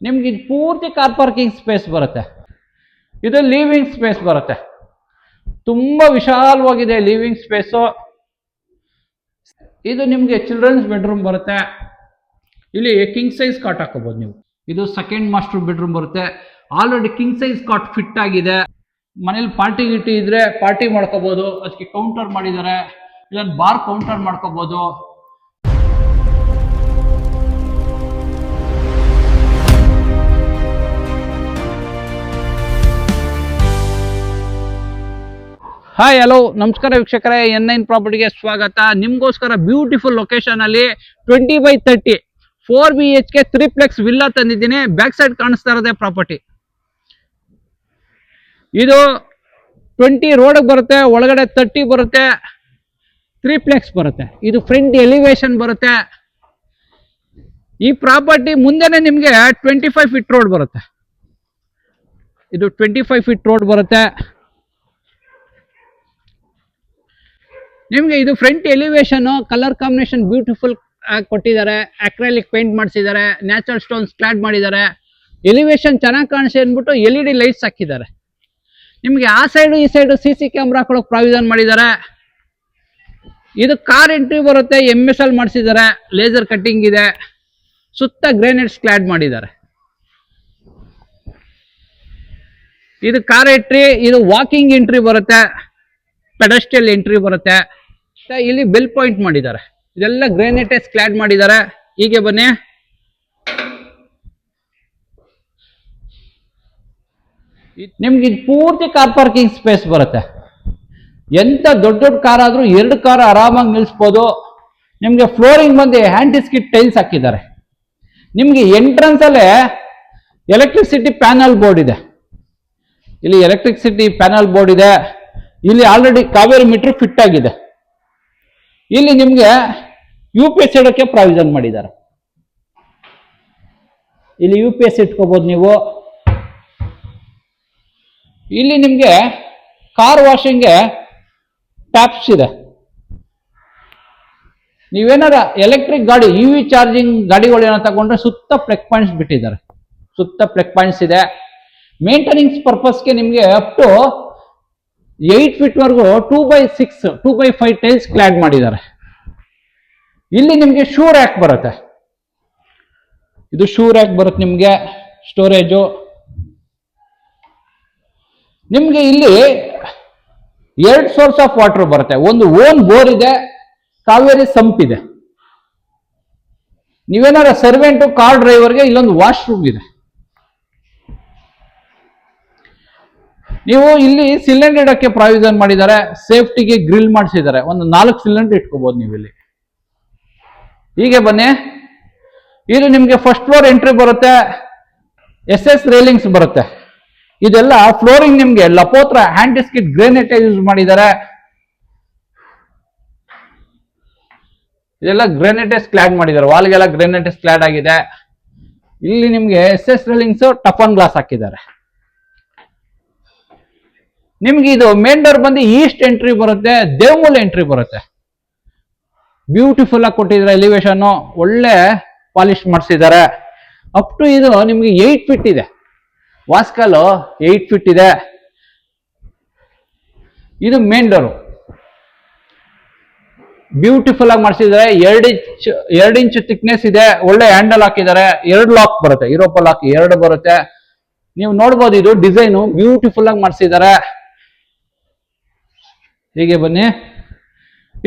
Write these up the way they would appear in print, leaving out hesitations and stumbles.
ನಿಮ್ಗೆ ಇದು ಪೂರ್ತಿ ಕಾರ್ ಪಾರ್ಕಿಂಗ್ ಸ್ಪೇಸ್ ಬರುತ್ತೆ. ಇದು ಲಿವಿಂಗ್ ಸ್ಪೇಸ್ ಬರುತ್ತೆ. ತುಂಬಾ ವಿಶಾಲವಾಗಿದೆ ಲಿವಿಂಗ್ ಸ್ಪೇಸು. ಇದು ನಿಮಗೆ ಚಿಲ್ಡ್ರನ್ಸ್ ಬೆಡ್ರೂಮ್ ಬರುತ್ತೆ. ಇಲ್ಲಿ ಕಿಂಗ್ ಸೈಜ್ ಕಾಟ್ ಹಾಕೋಬಹುದು ನೀವು. ಇದು ಸೆಕೆಂಡ್ ಮಾಸ್ಟರ್ ಬೆಡ್ರೂಮ್ ಬರುತ್ತೆ. Already king size cot fit ಆಗಿದೆ. ಮನೇಲಿ ಪಾರ್ಟಿ ಗಿಟಿ ಇದ್ರೆ ಪಾರ್ಟಿ ಮಾಡ್ಕೋಬಹುದು. ಅದಕ್ಕೆ ಕೌಂಟರ್ ಮಾಡಿದ್ದಾರೆ. ಇಲ್ಲ ಬಾರ್ ಕೌಂಟರ್ ಮಾಡ್ಕೋಬಹುದು. ಹಾಯ್ ಹಲೋ ನಮಸ್ಕಾರ ವೀಕ್ಷಕರೇ, N9 ಪ್ರಾಪರ್ಟಿಗೆ ಸ್ವಾಗತ. ನಿಮ್ಗೋಸ್ಕರ ಬ್ಯೂಟಿಫುಲ್ ಲೊಕೇಶನ್ ಅಲ್ಲಿ 20/30 4 BHK 3 ವಿಲ್ಲಾ ತಂದಿದ್ದೀನಿ. ಬ್ಯಾಕ್ ಸೈಡ್ ಕಾಣಿಸ್ತಾ ಇರೋದೇ ಪ್ರಾಪರ್ಟಿ. ಇದು 20 ರೋಡ್ ಬರುತ್ತೆ, ಒಳಗಡೆ 30 ಬರುತ್ತೆ, 3 ಬರುತ್ತೆ. ಇದು ಫ್ರಂಟ್ ಎಲಿವೇಶನ್ ಬರುತ್ತೆ. ಈ ಪ್ರಾಪರ್ಟಿ ಮುಂದೆನೆ ನಿಮ್ಗೆ 25 ಫೀಟ್ ರೋಡ್ ಬರುತ್ತೆ. ಇದು 25 ಫೀಟ್ ರೋಡ್ ಬರುತ್ತೆ. ನಿಮಗೆ ಇದು front elevation colour combination beautiful ಆಗಿ ಕೊಟ್ಟಿದ್ದಾರೆ. ಅಕ್ರೈಲಿಕ್ ಪೇಂಟ್ ಮಾಡಿಸಿದ್ದಾರೆ, ನ್ಯಾಚುರಲ್ ಸ್ಟೋನ್ಸ್ ಕ್ಲಾಡ್ ಮಾಡಿದ್ದಾರೆ. ಎಲಿವೇಶನ್ ಚೆನ್ನಾಗಿ ಕಾಣಿಸಿ ಅಂದ್ಬಿಟ್ಟು LED ಲೈಟ್ಸ್ ಹಾಕಿದ್ದಾರೆ. ನಿಮಗೆ ಆ ಸೈಡು ಈ ಸೈಡು CC ಕ್ಯಾಮ್ರಾ ಹಾಕೊಳ್ಳೋಕೆ ಪ್ರಾವಿಷನ್ ಮಾಡಿದ್ದಾರೆ. ಇದು ಕಾರ್ ಎಂಟ್ರಿ ಬರುತ್ತೆ, MSL ಮಾಡಿಸಿದ್ದಾರೆ, ಲೇಸರ್ ಕಟ್ಟಿಂಗ್ ಇದೆ, ಸುತ್ತ ಗ್ರೇನೈಟ್ಸ್ ಕ್ಲಾಡ್ ಮಾಡಿದ್ದಾರೆ. ಇದು ಕಾರ್ ಎಂಟ್ರಿ, ಇದು ವಾಕಿಂಗ್ ಎಂಟ್ರಿ ಬರುತ್ತೆ, ಪೆಡಸ್ಟ್ರಿಯಲ್ ಎಂಟ್ರಿ ಬರುತ್ತೆ. ಇಲ್ಲಿ ಬೆಲ್ ಪಾಯಿಂಟ್ ಮಾಡಿದ್ದಾರೆ. ಇದೆಲ್ಲ ಗ್ರಾನೈಟಸ್ ಕ್ಲಾಡ್ ಮಾಡಿದ್ದಾರೆ. ಹೀಗೆ ಬನ್ನಿ. ನಿಮ್ಗೆ ಇದು ಪೂರ್ತಿ ಕಾರ್ ಪಾರ್ಕಿಂಗ್ ಸ್ಪೇಸ್ ಬರುತ್ತೆ. ಎಂತ ದೊಡ್ಡ ದೊಡ್ಡ ಕಾರ್ ಆದ್ರೂ 2 ಕಾರ್ ಆರಾಮಾಗಿ ನಿಲ್ಲಿಸಬಹುದು. ನಿಮ್ಗೆ ಫ್ಲೋರಿಂಗ್ ಬಂದು ಹ್ಯಾಂಟಿಸ್ಕಿಟ್ ಟೈಲ್ಸ್ ಹಾಕಿದ್ದಾರೆ. ನಿಮ್ಗೆ ಎಂಟ್ರೆನ್ಸ್ ಅಲ್ಲೇ ಎಲೆಕ್ಟ್ರಿಸಿಟಿ ಪ್ಯಾನಲ್ ಬೋರ್ಡ್ ಇದೆ. ಇಲ್ಲಿ ಎಲೆಕ್ಟ್ರಿಸಿಟಿ ಪ್ಯಾನಲ್ ಬೋರ್ಡ್ ಇದೆ. ಇಲ್ಲಿ ಆಲ್ರೆಡಿ ಕಾವೇರಿ ಮೀಟರ್ ಫಿಟ್ ಆಗಿದೆ. ಇಲ್ಲಿ ನಿಮ್ಗೆ UPS ಇಡೋಕ್ಕೆ ಪ್ರಾವಿಷನ್ ಮಾಡಿದ್ದಾರೆ. ಇಲ್ಲಿ UPS ಇಟ್ಕೋಬಹುದು ನೀವು. ಇಲ್ಲಿ ನಿಮ್ಗೆ ಕಾರ್ ವಾಷಿಂಗ್ಗೆ ಟ್ಯಾಪ್ಸ್ ಇದೆ. ನೀವೇನಾರ ಎಲೆಕ್ಟ್ರಿಕ್ ಗಾಡಿ EV ಚಾರ್ಜಿಂಗ್ ಗಾಡಿಗಳೇನೋ ತಗೊಂಡ್ರೆ ಸುತ್ತ ಪ್ಲಗ್ ಪಾಯಿಂಟ್ಸ್ ಬಿಟ್ಟಿದ್ದಾರೆ. ಸುತ್ತ ಪ್ಲಗ್ ಪಾಯಿಂಟ್ಸ್ ಇದೆ. ಮೇಂಟೆನೆನ್ಸ್ ಪರ್ಪಸ್ಗೆ ನಿಮ್ಗೆ ಅಪ್ ಟು 8 ಫೀಟ್ ವರೆಗೂ 2x6 2x5 ಟೈಲ್ಸ್ ಕ್ಲಾಡ್ ಮಾಡಿದ್ದಾರೆ. ಇಲ್ಲಿ ನಿಮ್ಗೆ ಶೂ ರ್ಯಾಕ್ ಬರುತ್ತೆ. ಇದು ಶೂ ರ್ಯಾಕ್ ಬರುತ್ತೆ ನಿಮ್ಗೆ, ಸ್ಟೋರೇಜು. ನಿಮ್ಗೆ ಇಲ್ಲಿ 2 ಸೋರ್ಸ್ ಆಫ್ ವಾಟರ್ ಬರುತ್ತೆ. ಒಂದು ಓನ್ ಬೋರ್ ಇದೆ, ಕಾವೇರಿ ಸಂಪ್ ಇದೆ. ನೀವೇನಾರ ಸರ್ವೆಂಟು ಕಾರ್ ಡ್ರೈವರ್ಗೆ ಇಲ್ಲೊಂದು ವಾಶ್ರೂಮ್ ಇದೆ. ನೀವು ಇಲ್ಲಿ ಸಿಲಿಂಡರ್ ಇಡಕ್ಕೆ ಪ್ರಾವಿಷನ್ ಮಾಡಿದ್ದಾರೆ. ಸೇಫ್ಟಿಗೆ ಗ್ರಿಲ್ ಮಾಡಿಸಿದ್ದಾರೆ. ಒಂದು 4 ಸಿಲಿಂಡರ್ ಇಟ್ಕೋಬಹುದು ನೀವು ಇಲ್ಲಿ. ಹೀಗೆ ಬನ್ನಿ. ಇದು ನಿಮ್ಗೆ ಫಸ್ಟ್ ಫ್ಲೋರ್ ಎಂಟ್ರಿ ಬರುತ್ತೆ. SS ರೇಲಿಂಗ್ಸ್ ಬರುತ್ತೆ. ಇದೆಲ್ಲ ಫ್ಲೋರಿಂಗ್ ನಿಮ್ಗೆ ಲಪೋತ್ರ ಹ್ಯಾಂಟಿಸ್ಕಿಟ್ ಗ್ರೇನೈಟ್ ಯೂಸ್ ಮಾಡಿದ್ದಾರೆ. ಇದೆಲ್ಲ ಗ್ರೇನೈಟಸ್ ಕ್ಲಾಡ್ ಮಾಡಿದ್ದಾರೆ. ವಾಲ್ಗೆಲ್ಲ ಗ್ರೇನೈಟಸ್ ಕ್ಲಾಡ್ ಆಗಿದೆ. ಇಲ್ಲಿ ನಿಮ್ಗೆ SS ರೇಲಿಂಗ್ಸ್ ಟಫನ್ ಗ್ಲಾಸ್ ಹಾಕಿದ್ದಾರೆ. ನಿಮ್ಗೆ ಇದು ಮೇನ್ ಡೋರ್ ಬಂದು ಈಸ್ಟ್ ಎಂಟ್ರಿ ಬರುತ್ತೆ, ದೇವಮೂಲ ಎಂಟ್ರಿ ಬರುತ್ತೆ. ಬ್ಯೂಟಿಫುಲ್ ಆಗಿ ಕೊಟ್ಟಿದ್ದಾರೆ. ಎಲಿವೇಶನ್ ಒಳ್ಳೆ ಪಾಲಿಶ್ ಮಾಡಿಸಿದ್ದಾರೆ. ಅಪ್ ಟು ಇದು ನಿಮ್ಗೆ 8 ಫೀಟ್ ಇದೆ. ವಾಸ್ಕಲ್ 8 ಫೀಟ್ ಇದೆ. ಇದು ಮೇನ್ ಡೋರು ಬ್ಯೂಟಿಫುಲ್ ಆಗಿ ಮಾಡಿಸಿದ್ದಾರೆ. 2 ಇಂಚ್ ಥಿಕ್ನೆಸ್ ಇದೆ. ಒಳ್ಳೆ ಹ್ಯಾಂಡಲ್ ಹಾಕಿದ್ದಾರೆ. 2 ಲಾಕ್ ಬರುತ್ತೆ, ಯುರೋಪ ಲಾಕ್ 2 ಬರುತ್ತೆ. ನೀವು ನೋಡ್ಬೋದು. ಇದು ಡಿಸೈನು ಬ್ಯೂಟಿಫುಲ್ ಆಗಿ ಮಾಡಿಸಿದ್ದಾರೆ. ಹೀಗೆ ಬನ್ನಿ.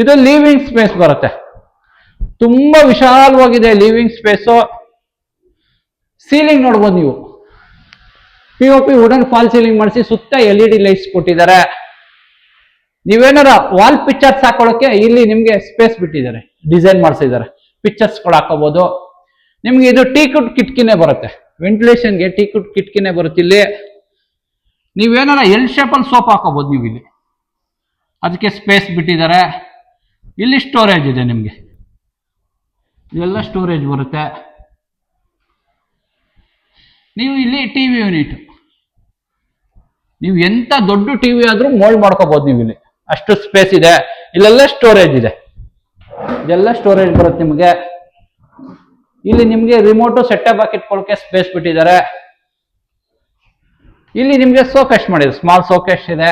ಇದು ಲಿವಿಂಗ್ ಸ್ಪೇಸ್ ಬರುತ್ತೆ. ತುಂಬಾ ವಿಶಾಲವಾಗಿದೆ ಲಿವಿಂಗ್ ಸ್ಪೇಸು. ಸೀಲಿಂಗ್ ನೋಡ್ಬೋದು ನೀವು. POP ವುಡನ್ ಫಾಲ್ ಸೀಲಿಂಗ್ ಮಾಡಿಸಿ ಸುತ್ತ LED ಲೈಟ್ಸ್ ಕೊಟ್ಟಿದ್ದಾರೆ. ನೀವೇನಾರ ವಾಲ್ ಪಿಕ್ಚರ್ಸ್ ಹಾಕೊಳ್ಳೋಕೆ ಇಲ್ಲಿ ನಿಮ್ಗೆ ಸ್ಪೇಸ್ ಬಿಟ್ಟಿದ್ದಾರೆ, ಡಿಸೈನ್ ಮಾಡಿಸಿದ್ದಾರೆ. ಪಿಕ್ಚರ್ಸ್ ಗಳು ಹಾಕೋಬಹುದು. ನಿಮ್ಗೆ ಇದು ಟೀಕುಡ್ ಕಿಟಕಿನೇ ಬರುತ್ತೆ. ವೆಂಟಿಲೇಷನ್ಗೆ ಟೀಕುಡ್ ಕಿಟಕಿನೇ ಬರುತ್ತೆ. ಇಲ್ಲಿ ನೀವೇನಾರ L ಶೇಪಲ್ಲಿ ಸೋಫಾ ಹಾಕೋಬಹುದು ನೀವು. ಇಲ್ಲಿ ಅದಕ್ಕೆ ಸ್ಪೇಸ್ ಬಿಟ್ಟಿದ್ದಾರೆ. ಇಲ್ಲಿ ಸ್ಟೋರೇಜ್ ಇದೆ ನಿಮಗೆ. ಇವೆಲ್ಲ ಸ್ಟೋರೇಜ್ ಬರುತ್ತೆ. ನೀವು ಇಲ್ಲಿ TV ಯೂನಿಟ್, ನೀವು ಎಂತ ದೊಡ್ಡ TV ಆದ್ರೂ ಮೋಲ್ಡ್ ಮಾಡ್ಕೋಬಹುದು ನೀವು ಇಲ್ಲಿ. ಅಷ್ಟು ಸ್ಪೇಸ್ ಇದೆ. ಇಲ್ಲೆಲ್ಲ ಸ್ಟೋರೇಜ್ ಇದೆ. ಇದೆಲ್ಲ ಸ್ಟೋರೇಜ್ ಬರುತ್ತೆ ನಿಮಗೆ. ಇಲ್ಲಿ ನಿಮ್ಗೆ ರಿಮೋಟ್ ಸೆಟಪ್ ಬಾಕ್ ಇಟ್ಕೊಳ್ಳೋಕೆ ಸ್ಪೇಸ್ ಬಿಟ್ಟಿದ್ದಾರೆ. ಇಲ್ಲಿ ನಿಮ್ಗೆ ಸೋಕೇಶ್ ಮಾಡಿದ್ರು, ಸ್ಮಾಲ್ ಸೋಕೇಶ್ ಇದೆ,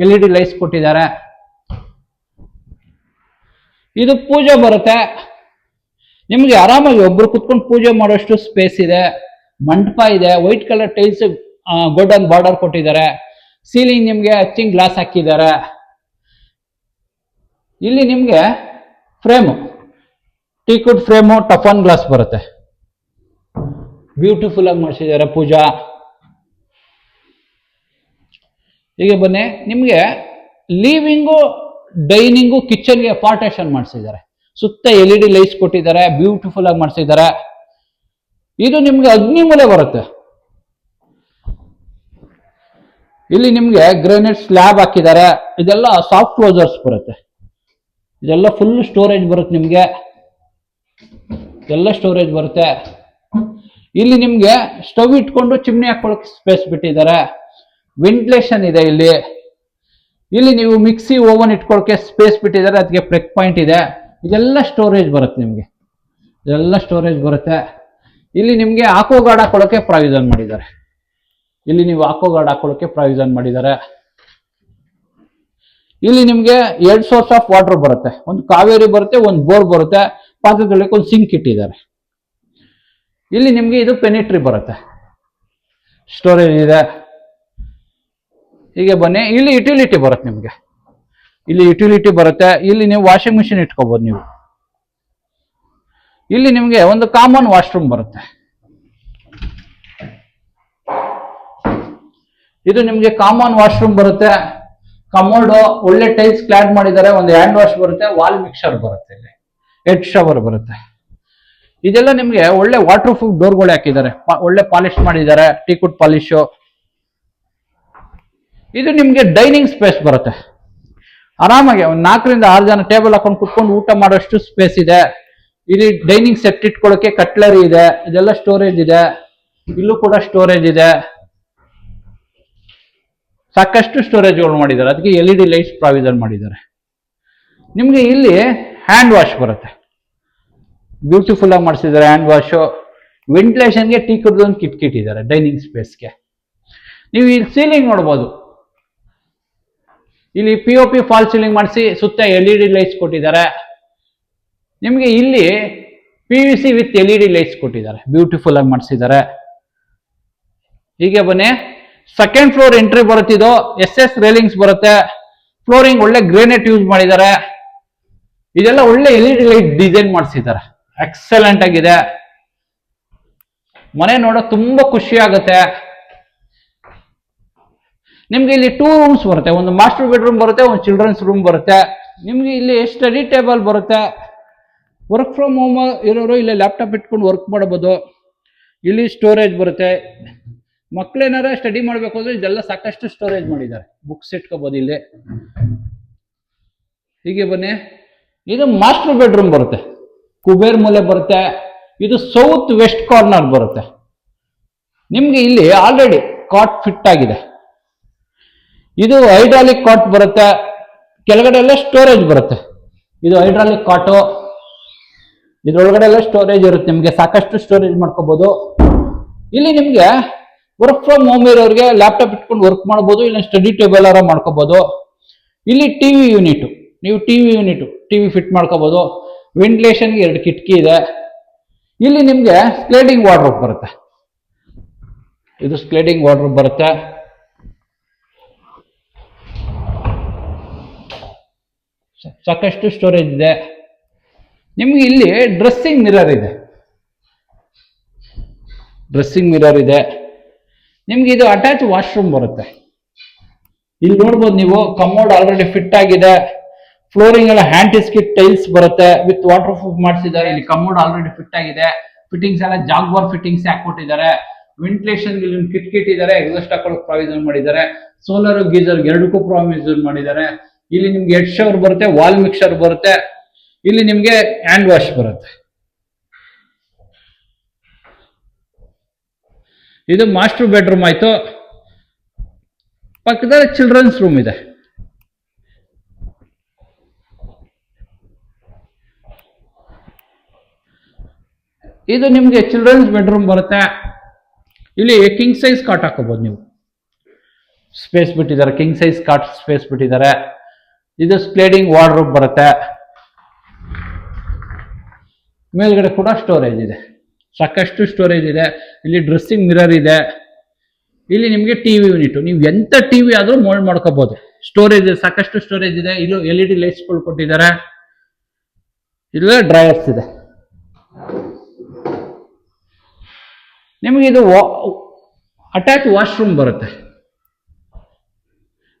LED ಲೈಟ್ಸ್ ಕೊಟ್ಟಿದ್ದಾರೆ. ಇದು ಪೂಜೆ ಬರುತ್ತೆ, ನಿಮ್ಗೆ ಆರಾಮಾಗಿ ಒಬ್ರು ಕುತ್ಕೊಂಡು ಪೂಜೆ ಮಾಡೋಷ್ಟು ಸ್ಪೇಸ್ ಇದೆ. ಮಂಟಪ ಇದೆ, white colour tiles golden border ಕೊಟ್ಟಿದ್ದಾರೆ. ಸೀಲಿಂಗ್ ನಿಮ್ಗೆ ಹಚ್ಚಿಂಗ್ ಗ್ಲಾಸ್ ಹಾಕಿದ್ದಾರೆ. ಇಲ್ಲಿ ನಿಮ್ಗೆ ಫ್ರೇಮು ಟೀಕುಡ್ ಫ್ರೇಮು ಟಫನ್ ಗ್ಲಾಸ್ ಬರುತ್ತೆ, ಬ್ಯೂಟಿಫುಲ್ ಆಗಿ ಮಾಡಿಸಿದ್ದಾರೆ ಪೂಜಾ. ಹೀಗೆ ಬನ್ನಿ, ನಿಮ್ಗೆ ಲಿವಿಂಗು ಡೈನಿಂಗು ಕಿಚನ್ಗೆ ಪಾರ್ಟೇಷನ್ ಮಾಡಿಸಿದ್ದಾರೆ. ಸುತ್ತ LED ಲೈಟ್ಸ್ ಕೊಟ್ಟಿದ್ದಾರೆ, ಬ್ಯೂಟಿಫುಲ್ ಆಗಿ ಮಾಡಿಸಿದ್ದಾರೆ. ಇದು ನಿಮ್ಗೆ ಅಗ್ನಿಮೂಲೆ ಬರುತ್ತೆ. ಇಲ್ಲಿ ನಿಮ್ಗೆ ಗ್ರಾನೈಟ್ ಸ್ಲ್ಯಾಬ್ ಹಾಕಿದ್ದಾರೆ. ಇದೆಲ್ಲ ಸಾಫ್ಟ್ ಕ್ಲೋಸರ್ಸ್ ಬರುತ್ತೆ. ಇದೆಲ್ಲ ಫುಲ್ ಸ್ಟೋರೇಜ್ ಬರುತ್ತೆ ನಿಮ್ಗೆ, ಎಲ್ಲ ಸ್ಟೋರೇಜ್ ಬರುತ್ತೆ. ಇಲ್ಲಿ ನಿಮ್ಗೆ ಸ್ಟವ್ ಇಟ್ಕೊಂಡು ಚಿಮ್ನಿ ಹಾಕೊಳ್ಳೋಕೆ ಸ್ಪೇಸ್ ಬಿಟ್ಟಿದ್ದಾರೆ. ವೆಂಟಿಲೇಷನ್ ಇದೆ ಇಲ್ಲಿ. ಇಲ್ಲಿ ನೀವು ಮಿಕ್ಸಿ ಓವನ್ ಇಟ್ಕೊಳ್ಳೋಕೆ ಸ್ಪೇಸ್ ಬಿಟ್ಟಿದ್ದಾರೆ, ಅದಕ್ಕೆ ಪ್ಲಗ್ ಪಾಯಿಂಟ್ ಇದೆ. ಇದೆಲ್ಲ ಸ್ಟೋರೇಜ್ ಬರುತ್ತೆ ನಿಮ್ಗೆ, ಇದೆಲ್ಲ ಸ್ಟೋರೇಜ್ ಬರುತ್ತೆ. ಇಲ್ಲಿ ನಿಮ್ಗೆ ಆಕ್ವಾಗಾರ್ಡ್ ಹಾಕೊಳ್ಳೋಕೆ ಪ್ರಾವಿಷನ್ ಮಾಡಿದ್ದಾರೆ. ಇಲ್ಲಿ ನೀವು ಆಕ್ವಾಗಾರ್ಡ್ ಹಾಕೊಳ್ಳೋಕೆ ಪ್ರಾವಿಷನ್ ಮಾಡಿದ್ದಾರೆ. ಇಲ್ಲಿ ನಿಮ್ಗೆ 2 ಸೋರ್ಸ್ ಆಫ್ ವಾಟರ್ ಬರುತ್ತೆ, ಒಂದು ಕಾವೇರಿ ಬರುತ್ತೆ, ಒಂದು ಬೋರ್ ಬರುತ್ತೆ. ಪಾತ್ರೆ ತೊಳೆಯಕ್ಕೆ ಒಂದು ಸಿಂಕ್ ಇಟ್ಟಿದ್ದಾರೆ. ಇಲ್ಲಿ ನಿಮ್ಗೆ ಇದು ಪೆನಿಟ್ರಿ ಬರುತ್ತೆ, ಸ್ಟೋರೇಜ್ ಇದೆ. ಹೀಗೆ ಬನ್ನಿ, ಇಲ್ಲಿ ಯುಟಿಲಿಟಿ ಬರುತ್ತೆ ನಿಮ್ಗೆ, ಇಲ್ಲಿ ಯುಟಿಲಿಟಿ ಬರುತ್ತೆ. ಇಲ್ಲಿ ನೀವು ವಾಷಿಂಗ್ ಮಿಷಿನ್ ಇಟ್ಕೋಬಹುದು ನೀವು. ಇಲ್ಲಿ ನಿಮ್ಗೆ ಒಂದು ಕಾಮನ್ ವಾಶ್ರೂಮ್ ಬರುತ್ತೆ. ಇದು ನಿಮ್ಗೆ ಕಾಮನ್ ವಾಶ್ರೂಮ್ ಬರುತ್ತೆ. ಕಮೋಡ್ ಒಳ್ಳೆ ಟೈಲ್ಸ್ ಕ್ಲಾಡ್ ಮಾಡಿದ್ದಾರೆ. ಒಂದು ಹ್ಯಾಂಡ್ ವಾಶ್ ಬರುತ್ತೆ, ವಾಲ್ ಮಿಕ್ಸರ್ ಬರುತ್ತೆ, ಇಲ್ಲಿ ಹೆಡ್ ಶವರ್ ಬರುತ್ತೆ. ಇದೆಲ್ಲ ನಿಮ್ಗೆ ಒಳ್ಳೆ ವಾಟರ್ ಪ್ರೂಫ್ ಡೋರ್ಗಳು ಹಾಕಿದ್ದಾರೆ, ಒಳ್ಳೆ ಪಾಲಿಶ್ ಮಾಡಿದ್ದಾರೆ, ಟೀಕುಡ್ ಪಾಲಿಶ್. ಇದು ನಿಮ್ಗೆ ಡೈನಿಂಗ್ ಸ್ಪೇಸ್ ಬರುತ್ತೆ. ಆರಾಮಾಗಿ ಒಂದು 4 ರಿಂದ 6 ಜನ ಟೇಬಲ್ ಹಾಕೊಂಡು ಕುತ್ಕೊಂಡು ಊಟ ಮಾಡೋಷ್ಟು ಸ್ಪೇಸ್ ಇದೆ. ಇಲ್ಲಿ ಡೈನಿಂಗ್ ಸೆಟ್ ಇಟ್ಕೊಳ್ಳೋಕೆ ಕಟ್ಲರಿ ಇದೆ. ಇದೆಲ್ಲ ಸ್ಟೋರೇಜ್ ಇದೆ. ಇಲ್ಲೂ ಕೂಡ ಸ್ಟೋರೇಜ್ ಇದೆ. ಸಾಕಷ್ಟು ಸ್ಟೋರೇಜ್ಗಳು ಮಾಡಿದ್ದಾರೆ, ಅದಕ್ಕೆ LED ಲೈಟ್ಸ್ ಪ್ರಾವಿಷನ್ ಮಾಡಿದ್ದಾರೆ. ನಿಮ್ಗೆ ಇಲ್ಲಿ ಹ್ಯಾಂಡ್ ವಾಶ್ ಬರುತ್ತೆ, ಬ್ಯೂಟಿಫುಲ್ ಆಗಿ ಮಾಡಿಸಿದ್ದಾರೆ ಹ್ಯಾಂಡ್ ವಾಶ್. ವೆಂಟಿಲೇಷನ್ಗೆ ಟೀಕುಡ್ ಒಂದು ಕಿಟ್ ಇಟ್ಟಿದ್ದಾರೆ ಡೈನಿಂಗ್ ಸ್ಪೇಸ್ಗೆ. ನೀವು ಇಲ್ಲಿ ಸೀಲಿಂಗ್ ನೋಡ್ಬೋದು, ಇಲ್ಲಿ POP ಫಾಲ್ ಸೀಲಿಂಗ್ ಮಾಡಿಸಿ ಸುತ್ತ LED ಲೈಟ್ಸ್ ಕೊಟ್ಟಿದ್ದಾರೆ. ನಿಮ್ಗೆ ಇಲ್ಲಿ PVC ವಿತ್ LED ಲೈಟ್ಸ್ ಕೊಟ್ಟಿದ್ದಾರೆ, ಬ್ಯೂಟಿಫುಲ್ ಆಗಿ ಮಾಡಿಸಿದ್ದಾರೆ. ಹೀಗೆ ಬನ್ನಿ, ಸೆಕೆಂಡ್ ಫ್ಲೋರ್ ಎಂಟ್ರಿ ಬರುತ್ತೆ. ಇದು SS ರೇಲಿಂಗ್ಸ್ ಬರುತ್ತೆ. ಫ್ಲೋರಿಂಗ್ ಒಳ್ಳೆ ಗ್ರೇನೈಟ್ ಯೂಸ್ ಮಾಡಿದ್ದಾರೆ. ಇದೆಲ್ಲ ಒಳ್ಳೆ LED ಲೈಟ್ ಡಿಸೈನ್ ಮಾಡಿಸಿದ್ದಾರೆ, ಎಕ್ಸಲೆಂಟ್ ಆಗಿದೆ. ಮನೆ ನೋಡೋಕೆ ತುಂಬಾ ಖುಷಿ ಆಗುತ್ತೆ. ನಿಮ್ಗೆ ಇಲ್ಲಿ 2 ರೂಮ್ಸ್ ಬರುತ್ತೆ, ಒಂದು ಮಾಸ್ಟರ್ ಬೆಡ್ರೂಮ್ ಬರುತ್ತೆ, ಒಂದು ಚಿಲ್ಡ್ರನ್ಸ್ ರೂಮ್ ಬರುತ್ತೆ. ನಿಮ್ಗೆ ಇಲ್ಲಿ ಸ್ಟಡಿ ಟೇಬಲ್ ಬರುತ್ತೆ. ವರ್ಕ್ ಫ್ರಮ್ ಹೋಮ್ ಇರೋರು ಇಲ್ಲಿ ಲ್ಯಾಪ್ಟಾಪ್ ಇಟ್ಕೊಂಡು ವರ್ಕ್ ಮಾಡಬಹುದು. ಇಲ್ಲಿ ಸ್ಟೋರೇಜ್ ಬರುತ್ತೆ. ಮಕ್ಳೇನಾರ ಸ್ಟಡಿ ಮಾಡ್ಬೇಕು ಅಂದ್ರೆ ಇದೆಲ್ಲ ಸಾಕಷ್ಟು ಸ್ಟೋರೇಜ್ ಮಾಡಿದ್ದಾರೆ, ಬುಕ್ಸ್ ಇಟ್ಕೋಬಹುದು ಇಲ್ಲಿ. ಹೀಗೆ ಬನ್ನಿ, ಇದು ಮಾಸ್ಟರ್ ಬೆಡ್ರೂಮ್ ಬರುತ್ತೆ, ಕುಬೇರ್ ಮೂಲೆ ಬರುತ್ತೆ. ಇದು ಸೌತ್ ವೆಸ್ಟ್ ಕಾರ್ನರ್ ಬರುತ್ತೆ. ನಿಮ್ಗೆ ಇಲ್ಲಿ ಆಲ್ರೆಡಿ ಕಾಟ್ ಫಿಟ್ ಆಗಿದೆ. ಇದು ಹೈಡ್ರಾಲಿಕ್ ಕಾಟ್ ಬರುತ್ತೆ, ಕೆಳಗಡೆ ಎಲ್ಲ ಸ್ಟೋರೇಜ್ ಬರುತ್ತೆ. ಇದು ಹೈಡ್ರಾಲಿಕ್ ಕಾಟು, ಇದ್ರೊಳಗಡೆ ಎಲ್ಲ ಸ್ಟೋರೇಜ್ ಇರುತ್ತೆ, ನಿಮ್ಗೆ ಸಾಕಷ್ಟು ಸ್ಟೋರೇಜ್ ಮಾಡ್ಕೋಬಹುದು. ಇಲ್ಲಿ ನಿಮ್ಗೆ ವರ್ಕ್ ಫ್ರಮ್ ಹೋಮ್ ಇರೋರಿಗೆ ಲ್ಯಾಪ್ಟಾಪ್ ಇಟ್ಕೊಂಡು ವರ್ಕ್ ಮಾಡಬಹುದು, ಇಲ್ಲ ಸ್ಟಡಿ ಟೇಬಲ್ ಆರ ಮಾಡ್ಕೋಬಹುದು. ಇಲ್ಲಿ ಟಿವಿ ಯೂನಿಟ್, ನೀವು ಟಿವಿ ಫಿಟ್ ಮಾಡ್ಕೋಬಹುದು. ವೆಂಟಿಲೇಷನ್ಗೆ 2 ಕಿಟಕಿ ಇದೆ. ಇಲ್ಲಿ ನಿಮ್ಗೆ ಸ್ಲೈಡಿಂಗ್ ವಾರ್ಡ್ರೋಬ್ ಬರುತ್ತೆ, ಇದು ಸ್ಲೈಡಿಂಗ್ ವಾರ್ಡ್ರೋಬ್ ಬರುತ್ತೆ. ಸಾಕಷ್ಟು ಸ್ಟೋರೇಜ್ ಇದೆ. ನಿಮ್ಗೆ ಇಲ್ಲಿ ಡ್ರೆಸ್ಸಿಂಗ್ ಮಿರರ್ ಇದೆ, ನಿಮ್ಗೆ ಇದು ಅಟ್ಯಾಚ್ ವಾಶ್ರೂಮ್ ಬರುತ್ತೆ. ಇಲ್ಲಿ ನೋಡ್ಬೋದು ನೀವು, ಕಮೋಡ್ ಆಲ್ರೆಡಿ ಫಿಟ್ ಆಗಿದೆ. ಫ್ಲೋರಿಂಗ್ ಎಲ್ಲ ಹ್ಯಾಂಟಿಸ್ಕಿಟ್ ಟೈಲ್ಸ್ ಬರುತ್ತೆ, ವಿತ್ ವಾಟರ್ ಪ್ರೂಫ್ ಮಾಡಿಸಿದ್ದಾರೆ. ಇಲ್ಲಿ ಕಮೋಡ್ ಆಲ್ರೆಡಿ ಫಿಟ್ ಆಗಿದೆ. ಫಿಟ್ಟಿಂಗ್ಸ್ ಎಲ್ಲ ಜಾಗ್ವಾರ್ ಫಿಟ್ಟಿಂಗ್ಸ್ ಹಾಕೊಟ್ಟಿದ್ದಾರೆ. ವೆಂಟಿಲೇಷನ್ ಇಲ್ಲಿ ಕಿಟ್ ಇದ್ದಾರೆ, ಎಕ್ಸಾಸ್ಟ್ ಹಾಕೊಳ್ಳೋಕೆ ಪ್ರಾವಿಷನ್ ಮಾಡಿದ್ದಾರೆ. ಸೋಲಾರ್ ಗೀಸರ್ 2ಕ್ಕೂ ಪ್ರಾವಿಷನ್ ಮಾಡಿದ್ದಾರೆ. ಇಲ್ಲಿ ನಿಮ್ಗೆ ಹೆಡ್ ಶವರ್ ಬರುತ್ತೆ, ವಾಲ್ ಮಿಕ್ಸರ್ ಬರುತ್ತೆ. ಇಲ್ಲಿ ನಿಮ್ಗೆ ಹ್ಯಾಂಡ್ ವಾಶ್ ಬರುತ್ತೆ. ಇದು ಮಾಸ್ಟರ್ ಬೆಡ್ರೂಮ್ ಆಯ್ತು. ಪಕ್ಕದಲ್ಲಿ ಚಿಲ್ಡ್ರನ್ಸ್ ರೂಮ್ ಇದೆ. ಇದು ನಿಮ್ಗೆ ಚಿಲ್ಡ್ರನ್ಸ್ ಬೆಡ್ರೂಮ್ ಬರುತ್ತೆ. ಇಲ್ಲಿ ಕಿಂಗ್ ಸೈಜ್ ಕಾಟ್ ಹಾಕೋಬಹುದು ನೀವು. ಸ್ಪೇಸ್ ಬಿಟ್ಟಿದ್ದಾರೆ, ಕಿಂಗ್ ಸೈಜ್ ಕಾಟ್ ಸ್ಪೇಸ್ ಬಿಟ್ಟಿದ್ದಾರೆ. ಇದು ಸ್ಲೈಡಿಂಗ್ ವಾರ್ಡ್ರೋಬ್ ಬರುತ್ತೆ. ಮೇಲ್ಗಡೆ ಕೂಡ ಸ್ಟೋರೇಜ್ ಇದೆ, ಸಾಕಷ್ಟು ಸ್ಟೋರೇಜ್ ಇದೆ. ಇಲ್ಲಿ ಡ್ರೆಸ್ಸಿಂಗ್ ಮಿರರ್ ಇದೆ. ಇಲ್ಲಿ ನಿಮಗೆ ಟಿವಿ ಯೂನಿಟ್, ನೀವು ಎಂತ ಟಿವಿ ಆದ್ರೂ ಮೋಲ್ಡ್ ಮಾಡ್ಕೋಬಹುದು. ಸ್ಟೋರೇಜ್ ಸಾಕಷ್ಟು ಸ್ಟೋರೇಜ್ ಇದೆ. ಇದು LED ಲೈಟ್ಸ್ಗಳು ಕೊಟ್ಟಿದ್ದಾರೆ. ಇಲ್ಲ ಡ್ರೈವರ್ಸ್ ಇದೆ. ನಿಮಗೆ ಇದು ಅಟ್ಯಾಚ್ ವಾಶ್ರೂಮ್ ಬರುತ್ತೆ.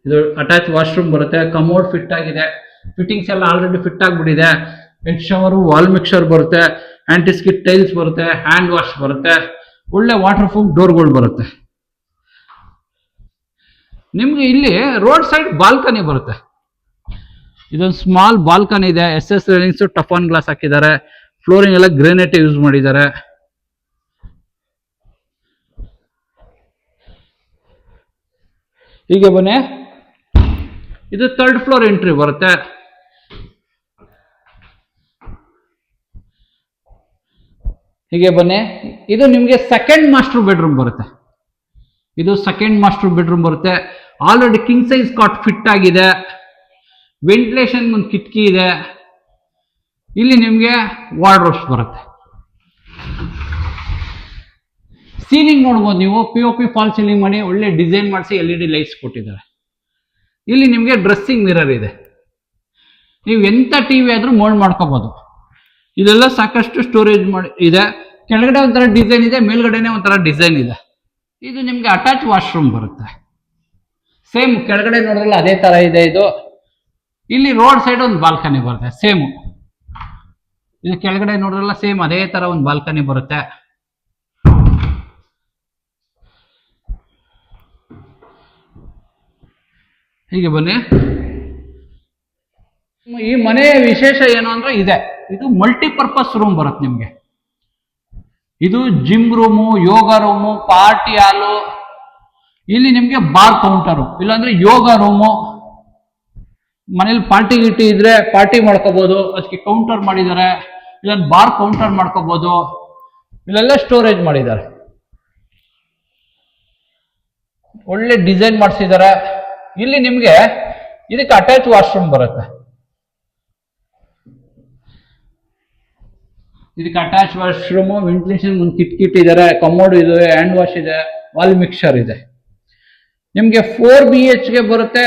ಇದು ಅಟ್ಯಾಚ್ ವಾಶ್ರೂಮ್ ಬರುತ್ತೆ. ಕಮೋಡ್ ಫಿಟ್ ಆಗಿದೆ. ಫಿಟ್ಟಿಂಗ್ಸ್ ಎಲ್ಲ ಆಲ್ರೆಡಿ ಫಿಟ್ ಆಗಿಬಿಟ್ಟಿದೆ. ಹೆಡ್ ಶವರ್, ವಾಲ್ ಮಿಕ್ಸರ್ ಬರುತ್ತೆ. ಆಂಟಿ ಸ್ಕಿಡ್ ಟೈಲ್ಸ್ ಬರುತ್ತೆ. ಹ್ಯಾಂಡ್ ವಾಶ್ ಬರುತ್ತೆ. ಒಳ್ಳೆ ವಾಟರ್ ಪ್ರೂಫ್ ಡೋರ್ಗಳು ಬರುತ್ತೆ. ನಿಮ್ಗೆ ಇಲ್ಲಿ ರೋಡ್ ಸೈಡ್ ಬಾಲ್ಕನಿ ಬರುತ್ತೆ. ಇದೊಂದು ಸ್ಮಾಲ್ ಬಾಲ್ಕನಿ ಇದೆ. SS ರೇಲಿಂಗ್ಸ್, ಟಫಾನ್ ಗ್ಲಾಸ್ ಹಾಕಿದ್ದಾರೆ. ಫ್ಲೋರಿಂಗ್ ಎಲ್ಲ ಗ್ರಾನೈಟ್ ಯೂಸ್ ಮಾಡಿದ್ದಾರೆ. ಹೀಗೆ ಬನ್ನಿ, ಇದು 3rd ಫ್ಲೋರ್ ಎಂಟ್ರಿ ಬರುತ್ತೆ. ಹೀಗೆ ಬನ್ನಿ, ಇದು ನಿಮಗೆ ಸೆಕೆಂಡ್ ಮಾಸ್ಟರ್ ಬೆಡ್ರೂಮ್ ಬರುತ್ತೆ. ಇದು ಸೆಕೆಂಡ್ ಮಾಸ್ಟರ್ ಬೆಡ್ರೂಮ್ ಬರುತ್ತೆ. Already king size cot fit ಆಗಿದೆ. ವೆಂಟಿಲೇಷನ್ ಒಂದು ಕಿಟಕಿ ಇದೆ. ಇಲ್ಲಿ ನಿಮಗೆ ವಾರ್ಡ್ರೋಬ್ಸ್ ಬರುತ್ತೆ. ಸೀಲಿಂಗ್ ನೋಡ್ಬೋದು ನೀವು. POP ಫಾಲ್ ಸೀಲಿಂಗ್ ಮಾಡಿ ಒಳ್ಳೆ ಡಿಸೈನ್ ಮಾಡಿಸಿ LED ಲೈಟ್ಸ್ ಕೊಟ್ಟಿದ್ದಾರೆ. ಇಲ್ಲಿ ನಿಮಗೆ ಡ್ರೆಸ್ಸಿಂಗ್ ಮಿರರ್ ಇದೆ. ನೀವು ಎಂತ ಟಿವಿ ಆದ್ರೂ ಮೋಲ್ಡ್ ಮಾಡ್ಕೋಬಹುದು. ಇದೆಲ್ಲ ಸಾಕಷ್ಟು ಸ್ಟೋರೇಜ್ ಮಾಡಿ ಇದೆ. ಕೆಳಗಡೆ ಒಂಥರ ಡಿಸೈನ್ ಇದೆ, ಮೇಲ್ಗಡೆನೆ ಒಂಥರ ಡಿಸೈನ್ ಇದೆ. ಇದು ನಿಮ್ಗೆ ಅಟ್ಯಾಚ್ ವಾಶ್ರೂಮ್ ಬರುತ್ತೆ. ಸೇಮ್ ಕೆಳಗಡೆ ನೋಡಿದ್ರಲ್ಲ ಅದೇ ತರ ಇದೆ ಇದು. ಇಲ್ಲಿ ರೋಡ್ ಸೈಡ್ ಒಂದು ಬಾಲ್ಕನಿ ಬರುತ್ತೆ. ಸೇಮ್ ಇದು ಕೆಳಗಡೆ ನೋಡಿದ್ರಲ್ಲ ಸೇಮ್ ಅದೇ ತರ ಒಂದು ಬಾಲ್ಕನಿ ಬರುತ್ತೆ. ಹೀಗೆ ಬನ್ನಿ, ಈ ಮನೆಯ ವಿಶೇಷ ಏನು ಅಂದ್ರೆ ಇದೆ, ಇದು ಮಲ್ಟಿಪರ್ಪಸ್ ರೂಮ್ ಬರುತ್ತೆ ನಿಮ್ಗೆ. ಇದು ಜಿಮ್ ರೂಮು, ಯೋಗ ರೂಮು, ಪಾರ್ಟಿ ಹಾಲು. ಇಲ್ಲಿ ನಿಮ್ಗೆ ಬಾರ್ ಕೌಂಟರು, ಇಲ್ಲಾಂದ್ರೆ ಯೋಗ ರೂಮು. ಮನೇಲಿ ಪಾರ್ಟಿ ಗಿಟಿ ಇದ್ರೆ ಪಾರ್ಟಿ ಮಾಡ್ಕೋಬಹುದು, ಅದಕ್ಕೆ ಕೌಂಟರ್ ಮಾಡಿದ್ದಾರೆ. ಇಲ್ಲ ಬಾರ್ ಕೌಂಟರ್ ಮಾಡ್ಕೋಬಹುದು. ಇಲ್ಲೆಲ್ಲ ಸ್ಟೋರೇಜ್ ಮಾಡಿದ್ದಾರೆ. ಒಳ್ಳೆ ಡಿಸೈನ್ ಮಾಡಿಸಿದ್ದಾರೆ. ಇಲ್ಲಿ ನಿಮ್ಗೆ ಇದಕ್ಕೆ ಅಟ್ಯಾಚ್ ವಾಶ್ರೂಮ್ ಬರುತ್ತೆ. ಇದಕ್ಕೆ ಅಟ್ಯಾಚ್ ವಾಶ್ರೂಮ್, ವೆಂಟಿಲೇಷನ್ ಒಂದು ಕಿಟ್ ಇದ್ದಾರೆ. ಕಮೋಡ್ ಇದೆ, ಹ್ಯಾಂಡ್ ವಾಶ್ ಇದೆ, ವಾಲ್ ಮಿಕ್ಸರ್ ಇದೆ. ನಿಮ್ಗೆ 4 BHK ಬರುತ್ತೆ.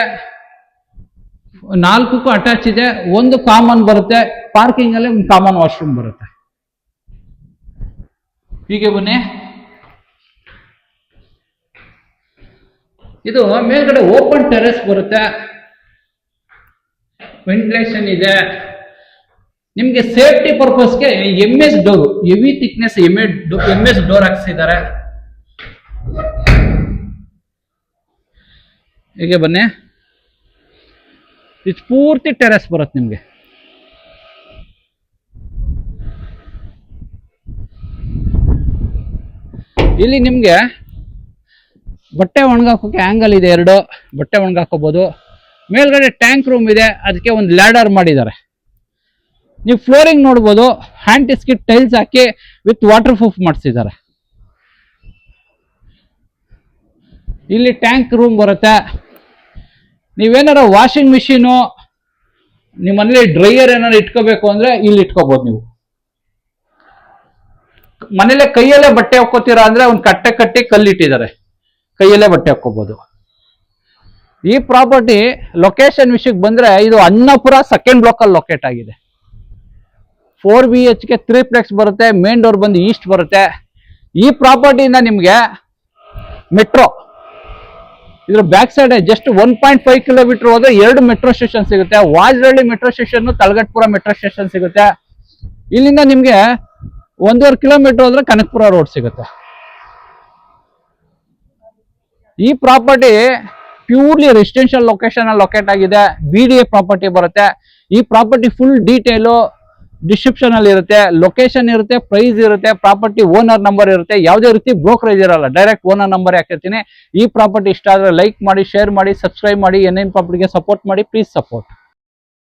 4ಕ್ಕೂ ಅಟ್ಯಾಚ್ ಇದೆ. ಒಂದು ಕಾಮನ್ ಬರುತ್ತೆ. ಪಾರ್ಕಿಂಗ್ ಅಲ್ಲಿ ಒಂದು ಕಾಮನ್ ವಾಶ್ರೂಮ್ ಬರುತ್ತೆ. ಹೀಗೆ ಬನ್ನಿ, ಇದು ಮೇಲ್ಗಡೆ ಓಪನ್ ಟೆರೆಸ್ ಬರುತ್ತೆ. ವೆಂಟಿಲೇಷನ್ ಇದೆ. ನಿಮ್ಗೆ ಸೇಫ್ಟಿ ಪರ್ಪಸ್ಗೆ MS door, heavy thickness MS door ಹಾಕ್ಸಿದ್ದಾರೆ. ಹೀಗೆ ಬನ್ನಿ, ಇದು ಪೂರ್ತಿ ಟೆರೆಸ್ ಬರುತ್ತೆ ನಿಮ್ಗೆ. ಇಲ್ಲಿ ನಿಮ್ಗೆ ಬಟ್ಟೆ ಒಣಗಾಕೋಕೆ ಆಂಗಲ್ ಇದೆ. 2 ಬಟ್ಟೆ ಒಣಗಾಕೋಬಹುದು. ಮೇಲ್ಗಡೆ ಟ್ಯಾಂಕ್ ರೂಮ್ ಇದೆ, ಅದಕ್ಕೆ ಒಂದು ಲ್ಯಾಡರ್ ಮಾಡಿದ್ದಾರೆ. ನೀವು ಫ್ಲೋರಿಂಗ್ ನೋಡ್ಬೋದು, aunty skid tiles hockey with water proof ಮಾಡಿಸಿದ್ದಾರೆ. ಇಲ್ಲಿ ಟ್ಯಾಂಕ್ ರೂಮ್ ಬರುತ್ತೆ. ನೀವೇನಾರ ವಾಷಿಂಗ್ ಮಿಷಿನು, ನಿಮ್ಮ ಮನೇಲಿ ಡ್ರೈಯರ್ ಏನಾರು ಇಟ್ಕೋಬೇಕು ಅಂದ್ರೆ ಇಲ್ಲಿ ಇಟ್ಕೋಬಹುದು. ನೀವು ಮನೇಲೆ ಕೈಯಲ್ಲೇ ಬಟ್ಟೆ ಹಾಕೋತೀರಾ ಅಂದ್ರೆ ಒಂದು ಕಟ್ಟೆ ಕಟ್ಟಿ ಕಲ್ಲಿಟ್ಟಿದ್ದಾರೆ, ಕೈಯಲ್ಲೇ ಬಟ್ಟೆ ಹಾಕೋಬಹುದು. ಈ ಪ್ರಾಪರ್ಟಿ ಲೊಕೇಶನ್ ವಿಷಯಕ್ಕೆ ಬಂದ್ರೆ ಇದು ಅನ್ನಪುರ ಸೆಕೆಂಡ್ ಬ್ಲಾಕ್ ಅಲ್ಲಿ ಲೊಕೇಟ್ ಆಗಿದೆ. 4 BHK 3 ಪ್ಲೆಕ್ಸ್ ಬರುತ್ತೆ. ಮೇನ್ ಡೋರ್ ಬಂದು ಈಸ್ಟ್ ಬರುತ್ತೆ. ಈ ಪ್ರಾಪರ್ಟಿಯಿಂದ ನಿಮ್ಗೆ ಮೆಟ್ರೋ, ಇದ್ರ ಬ್ಯಾಕ್ ಸೈಡ್ ಜಸ್ಟ್ 1.5 ಕಿಲೋಮೀಟರ್ ಹೋದ್ರೆ 2 ಮೆಟ್ರೋ ಸ್ಟೇಷನ್ ಸಿಗುತ್ತೆ. Vajarahalli metro station, Talaghattapura metro station ಸಿಗುತ್ತೆ. ಇಲ್ಲಿಂದ ನಿಮ್ಗೆ 1.5 ಕಿಲೋಮೀಟರ್ ಹೋದ್ರೆ ಕನಕಪುರ ರೋಡ್ ಸಿಗುತ್ತೆ. ಈ ಪ್ರಾಪರ್ಟಿ ಪ್ಯೂರ್ಲಿ ರೆಸಿಡೆನ್ಷಿಯಲ್ ಲೊಕೇಶನ್ ಅಲ್ಲಿ ಲೊಕೇಟ್ ಆಗಿದೆ. BDA ಪ್ರಾಪರ್ಟಿ ಬರುತ್ತೆ. ಈ ಪ್ರಾಪರ್ಟಿ ಫುಲ್ ಡೀಟೇಲು ಡಿಸ್ಕ್ರಿಪ್ಷನ್ ಅಲ್ಲಿ ಇರುತ್ತೆ. ಲೊಕೇಶನ್ ಇರುತ್ತೆ, ಪ್ರೈಸ್ ಇರುತ್ತೆ, ಪ್ರಾಪರ್ಟಿ ಓನರ್ ನಂಬರ್ ಇರುತ್ತೆ. ಯಾವುದೇ ರೀತಿ ಬ್ರೋಕರೇಜ್ ಇರಲ್ಲ, ಡೈರೆಕ್ಟ್ ಓನರ್ ನಂಬರ್ ಹಾಕಿರ್ತೀನಿ. ಈ ಪ್ರಾಪರ್ಟಿ ಇಷ್ಟ ಆದ್ರೆ ಲೈಕ್ ಮಾಡಿ, ಶೇರ್ ಮಾಡಿ, ಸಬ್ಸ್ಕ್ರೈಬ್ ಮಾಡಿ. NN ಪ್ರಾಪರ್ಟಿಗೆ ಸಪೋರ್ಟ್ ಮಾಡಿ, ಪ್ಲೀಸ್ ಸಪೋರ್ಟ್.